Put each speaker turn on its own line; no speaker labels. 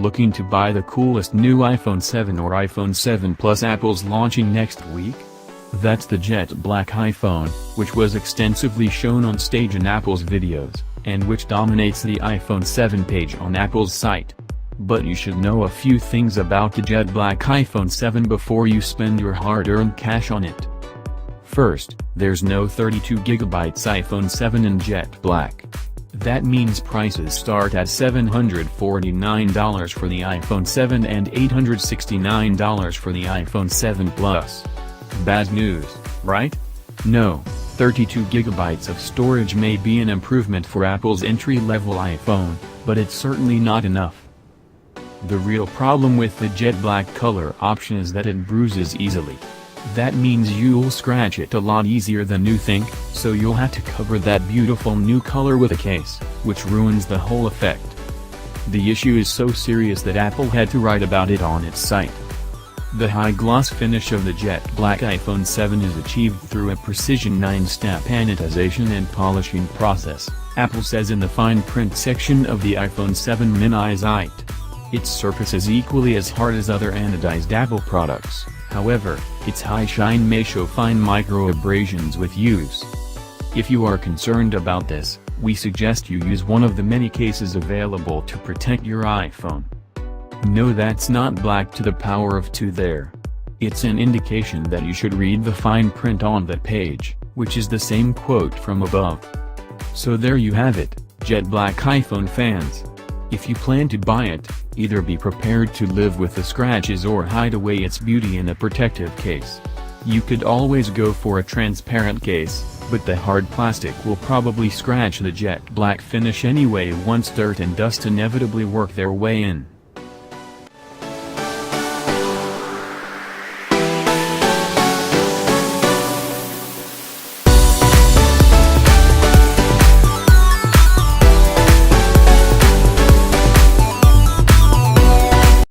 looking to buy the coolest new iPhone 7 or iPhone 7 Plus Apple's launching next week? That's the jet black iPhone, which was extensively shown on stage in Apple's videos, and which dominates the iPhone 7 page on Apple's site. But you should know a few things about the jet black iPhone 7 before you spend your hard-earned cash on it. First, there's no 32GB iPhone 7 in jet black. That means prices start at $749 for the iPhone 7 and $869 for the iPhone 7 Plus. Bad news, right? No, 32GB of storage may be an improvement for Apple's entry-level iPhone, but it's certainly not enough. The real problem with the jet black color option is that it bruises easily. That means you'll scratch it a lot easier than you think, so you'll have to cover that beautiful new color with a case, which ruins the whole effect. The issue is so serious that Apple had to write about it on its site. The high-gloss finish of the jet black iPhone 7 is achieved through a precision 9-step anodization and polishing process, Apple says in the fine print section of the iPhone 7 mini site. Its surface is equally as hard as other anodized Apple products. However, its high shine may show fine micro-abrasions with use. If you are concerned about this, we suggest you use one of the many cases available to protect your iPhone. No, that's not black to the power of 2 there. It's an indication that you should read the fine print on that page, which is the same quote from above. So there you have it, jet black iPhone fans. If you plan to buy it, either be prepared to live with the scratches or hide away its beauty in a protective case. You could always go for a transparent case, but the hard plastic will probably scratch the jet black finish anyway once dirt and dust inevitably work their way in.